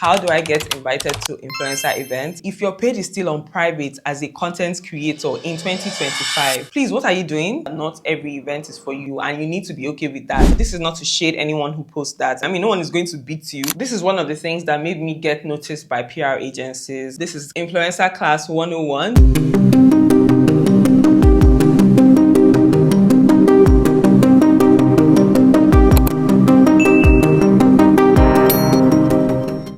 how do I get invited to influencer events? If your page is still on private as a content creator in 2025, please, what are you doing? Not every event is for you, and you need to be okay with that. This is not to shade anyone who posts that. I mean, no one is going to beat you. This is one of the things that made me get noticed by PR agencies. This is Influencer Class 101.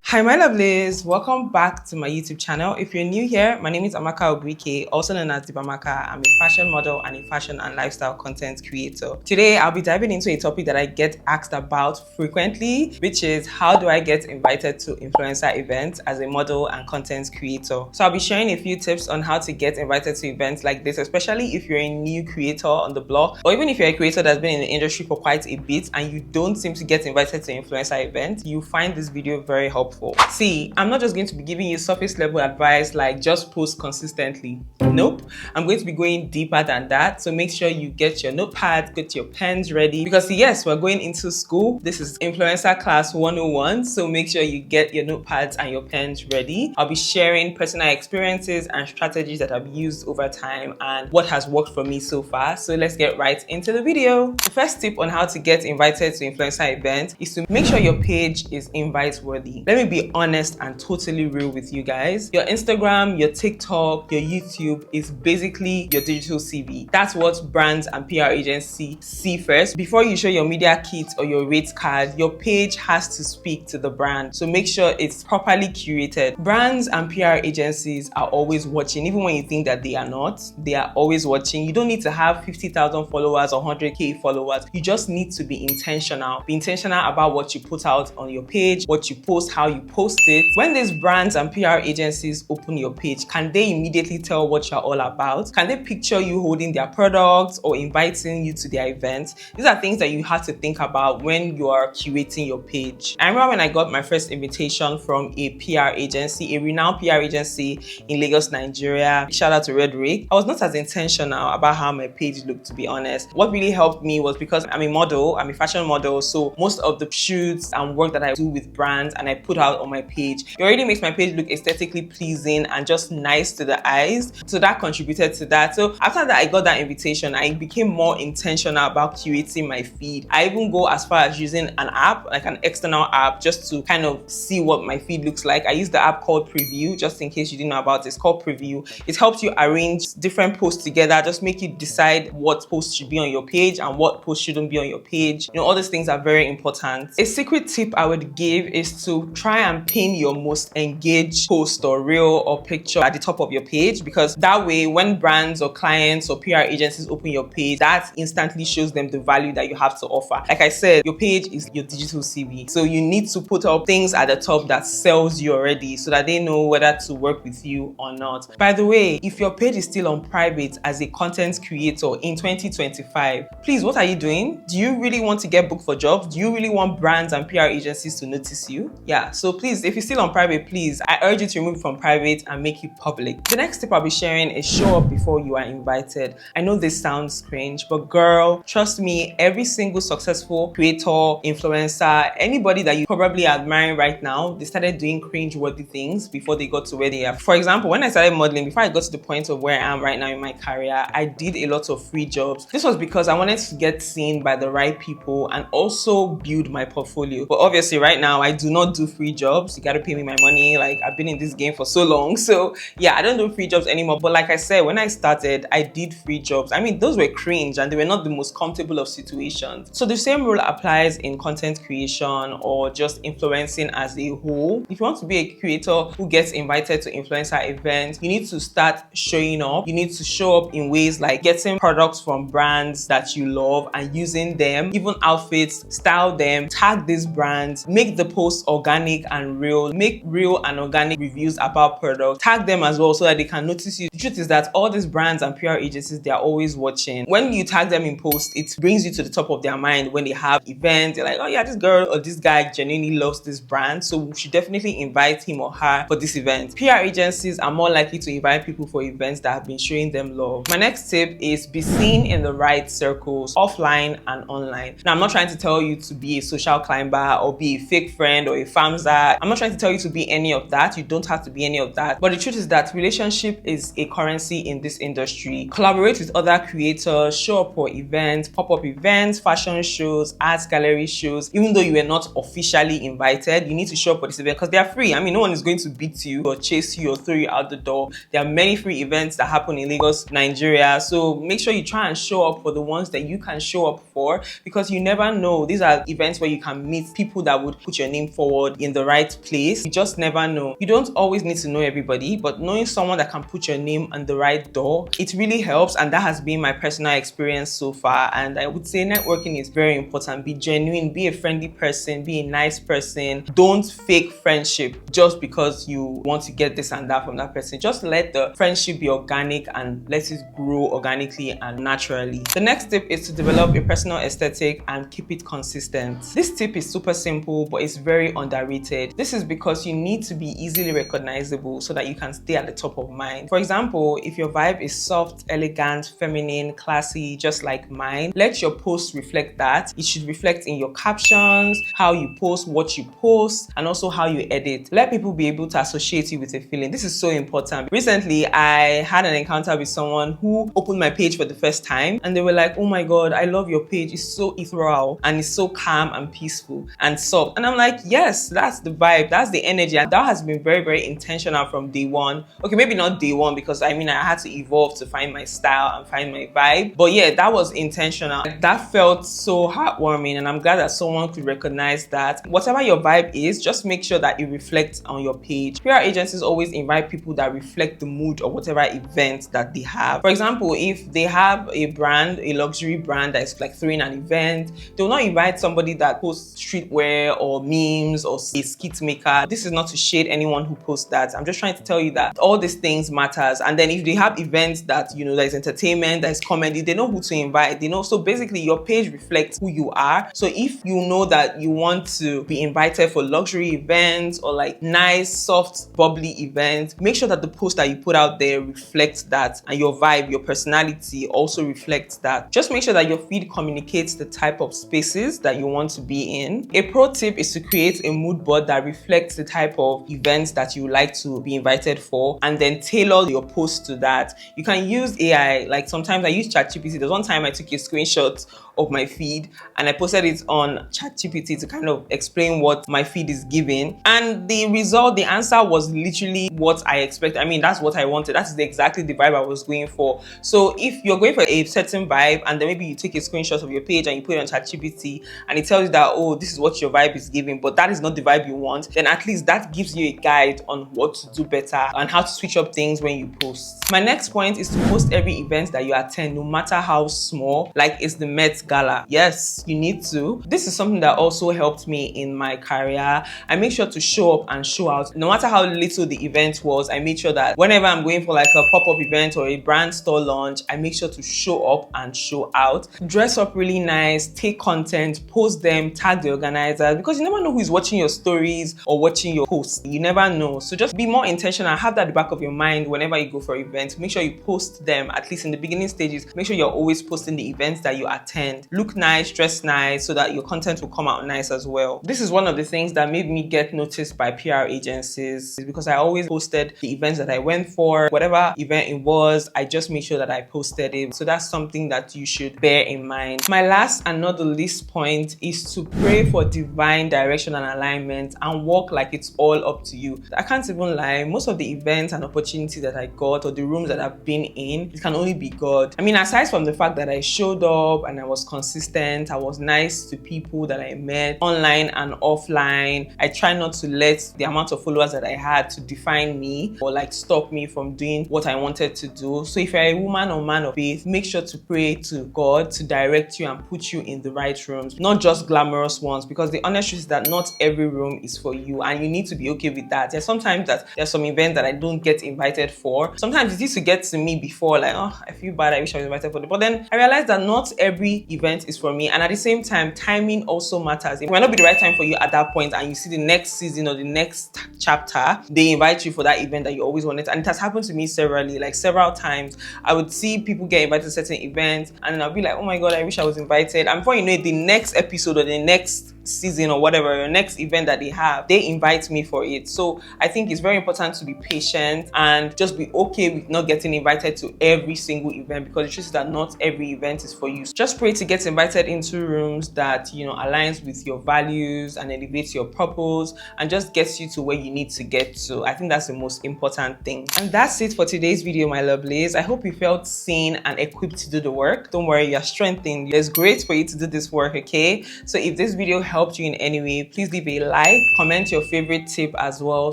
Hi my lovelies, welcome back to my YouTube channel. If you're new here, my name is Amaka, also known as Amaka. I'm a fashion model and a fashion and lifestyle content creator. Today, I'll be diving into a topic that I get asked about frequently, which is how do I get invited to influencer events as a model and content creator? So I'll be sharing a few tips on how to get invited to events like this, especially if you're a new creator on the block, or even if you're a creator that's been in the industry for quite a bit and you don't seem to get invited to influencer events. You find this video very helpful. See, I'm not just going to be giving you surface level advice like just post consistently. Nope. I'm going to be going deeper than that. So make sure you get your notepad, get your pens ready, because yes, we're going into school. This is Influencer Class 101. So make sure you get your notepads and your pens ready. I'll be sharing personal experiences and strategies that I've used over time and what has worked for me so far. So let's get right into the video. The first tip on how to get invited to influencer events is to make sure your page is invite worthy. Let me be honest and totally real with you guys. Your Instagram, your TikTok, your YouTube is basically your digital CV. That's what brands and PR agencies see first. Before you show your media kit or your rate card, your page has to speak to the brand. So make sure it's properly curated. Brands and PR agencies are always watching, even when you think that they are not. They are always watching. You don't need to have 50,000 followers or 100K followers. You just need to be intentional. Be intentional about what you put out on your page, what you post, how you post it. When these brands and PR agencies open your page, can they immediately tell what you're all about? Can they picture you holding their products or inviting you to their events? These are things that you have to think about when you are curating your page. I remember when I got my first invitation from a PR agency, a renowned PR agency in Lagos, Nigeria. Shout out to Red Rig. I was not as intentional about how my page looked, to be honest. What really helped me was because I'm a model, I'm a fashion model, so most of the shoots and work that I do with brands and I put out on my page, it already makes my page look aesthetically pleasing and just nice to the eyes. So that contributed to that. So after that, I got that invitation, I became more intentional about curating my feed. I even go as far as using an app, like an external app, just to kind of see what my feed looks like. I use the app called Preview, just in case you didn't know about it. It's called Preview. It helps you arrange different posts together, just make you decide what posts should be on your page and what posts shouldn't be on your page. You know, all these things are very important. A secret tip I would give is to try and pin your most engaged post or reel or picture at the top of your page, because that way when brands or clients or PR agencies open your page, that instantly shows them the value that you have to offer. Like I said, your page is your digital CV. So you need to put up things at the top that sells you already so that they know whether to work with you or not. By the way, if your page is still on private as a content creator in 2025, please, what are you doing? Do you really want to get booked for jobs? Do you really want brands and PR agencies to notice you? Yeah, so please, if you're still on private, please, I urge you to remove from private and make it public. The next tip I'll be sharing is show up before you are invited. I know this sounds cringe, but girl, trust me, every single successful creator, influencer, anybody that you probably admiring right now, they started doing cringe-worthy things before they got to where they are. For example, when I started modeling, before I got to the point of where I am right now in my career, I did a lot of free jobs. This was because I wanted to get seen by the right people and also build my portfolio. But obviously right now, I do not do free jobs. You gotta pay me my money. Like, I've been in this game for so long. So yeah, I don't do free jobs anymore. But like I said, when I started, I did free jobs. I mean, those were cringe and they were not the most comfortable of situations. So the same rule applies in content creation or just influencing as a whole. If you want to be a creator who gets invited to influencer events, you need to start showing up. You need to show up in ways like getting products from brands that you love and using them, even outfits, style them, tag these brands, make the post organic and real, make real and organic reviews about products, tag them as well so that they can notice you. The truth is that all these brands and PR agencies, they are always watching. When you tag them in posts, it brings you to the top of their mind when they have events. They're like, oh yeah, this girl or this guy genuinely loves this brand, so we should definitely invite him or her for this event. PR agencies are more likely to invite people for events that have been showing them love. My next tip is be seen in the right circles, offline and online. Now, I'm not trying to tell you to be a social climber or be a fake friend or a famza influencer. I'm not trying to tell you to be any of that. You don't have to be any of that. But the truth is that relationship is a currency in this industry. Collaborate with other creators, show up for events, pop-up events, fashion shows, art gallery shows. Even though you were not officially invited, you need to show up for this event because they are free. I mean, no one is going to beat you or chase you or throw you out the door. There are many free events that happen in Lagos, Nigeria. So make sure you try and show up for the ones that you can show up for, because you never know. These are events where you can meet people that would put your name forward in the right place. You just never know. You don't always need to know everybody, but knowing someone that can put your name on the right door, it really helps. And that has been my personal experience so far. And I would say networking is very important. Be genuine, be a friendly person, be a nice person. Don't fake friendship just because you want to get this and that from that person. Just let the friendship be organic and let it grow organically and naturally. The next tip is to develop a personal aesthetic and keep it consistent. This tip is super simple, but it's very underrated. This is because you need to be easily recognizable so that you can stay at the top of mind. For example, if your vibe is soft, elegant, feminine, classy, just like mine, let your posts reflect that. It should reflect in your captions, how you post, what you post, and also how you edit. Let people be able to associate you with a feeling. This is so important. Recently, I had an encounter with someone who opened my page for the first time, and they were like, oh my God, I love your page. It's so ethereal and it's so calm and peaceful and soft. And I'm like, yes, that's the vibe. That's the energy. And that has been very, very intentional from day one. Okay, maybe not day one, because I mean, I had to evolve to find my style and find my vibe. But yeah, that was intentional. That felt so heartwarming, and I'm glad that someone could recognize that. Whatever your vibe is, just make sure that it reflects on your page. PR agencies always invite people that reflect the mood of whatever event that they have. For example, if they have a brand, a luxury brand that is like throwing an event, they will not invite somebody that posts streetwear or memes or a skit maker. This is not to shade anyone who posts that. I'm just trying to tell you that all these things matters. And then if they have events that, you know, there's entertainment, there's comedy, they know who to invite, they know. So basically your page reflects who you are. So if you know that you want to be invited for luxury events or like nice, soft, bubbly events, make sure that the post that you put out there reflects that, and your vibe, your personality also reflects that. Just make sure that your feed communicates the type of spaces that you want to be in. A pro tip is to create a mood board that reflects the type of events that you would like to be invited for, and then tailor your post to that. You can use AI. Like sometimes I use ChatGPT. There's one time I took a screenshot of my feed and I posted it on ChatGPT to kind of explain what my feed is giving, and the result, the answer was literally what I expected. I mean, that's what I wanted. That's exactly the vibe I was going for. So if you're going for a certain vibe and then maybe you take a screenshot of your page and you put it on ChatGPT and it tells you that, oh, this is what your vibe is giving, but that is not the vibe you want, then at least that gives you a guide on what to do better and how to switch up things when you post. My next point is to post every event that you attend, no matter how small. Like it's the Met Gala. Yes, you need to. This is something that also helped me in my career. I make sure to show up and show out. No matter how little the event was, I made sure that whenever I'm going for like a pop-up event or a brand store launch, I make sure to show up and show out. Dress up really nice, take content, post them, tag the organizers, because you never know who is watching your stories or watching your posts. You never know. So just be more intentional. Have that at the back of your mind whenever you go for events. Make sure you post them, at least in the beginning stages. Make sure you're always posting the events that you attend. Look nice, dress nice, so that your content will come out nice as well. This is one of the things that made me get noticed by PR agencies, because I always posted the events that I went for. Whatever event it was, I just made sure that I posted it. So that's something that you should bear in mind. My last and not the least point is to pray for divine direction and alignment and walk like it's all up to you. I can't even lie, most of the events and opportunities that I got or the rooms that I've been in, it can only be God. I mean, aside from the fact that I showed up and I was consistent, I was nice to people that I met online and offline. I try not to let the amount of followers that I had to define me or like stop me from doing what I wanted to do. So if you're a woman or man of faith, make sure to pray to God to direct you and put you in the right rooms, not just glamorous ones, because the honest truth is that not every room is for you, and you need to be okay with that. There's sometimes that there's some events that I don't get invited for. Sometimes it used to get to me before, like, oh, I feel bad, I wish I was invited for it. But then I realized that not every event is for me, and at the same time, timing also matters. It might not be the right time for you at that point, and you see the next season or the next chapter, they invite you for that event that you always wanted. And it has happened to me severally, like several times. I would see people get invited to certain events, and then I'll be like, oh my God, I wish I was invited. And before you know it, the next episode or the next season or whatever, your next event that they have, they invite me for it. So I think it's very important to be patient and just be okay with not getting invited to every single event, because the truth is that not every event is for you. So just pray to get invited into rooms that, you know, aligns with your values and elevates your purpose and just gets you to where you need to get to. I think that's the most important thing. And that's it for today's video, my lovelies. I hope you felt seen and equipped to do the work. Don't worry, you're strengthened. There's grace for you to do this work, okay? So if this video helped you in any way, please leave a like, comment your favorite tip as well,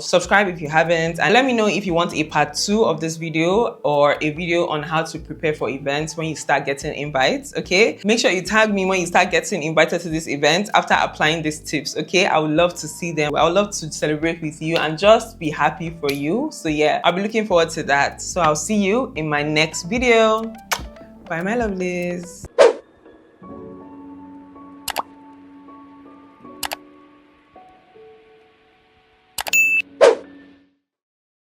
subscribe if you haven't, and let me know if you want a part 2 of this video or a video on how to prepare for events when you start getting invites, okay? Make sure you tag me when you start getting invited to this event after applying these tips, okay? I would love to see them. I would love to celebrate with you and just be happy for you. So yeah, I'll be looking forward to that. So I'll see you in my next video. Bye, my lovelies.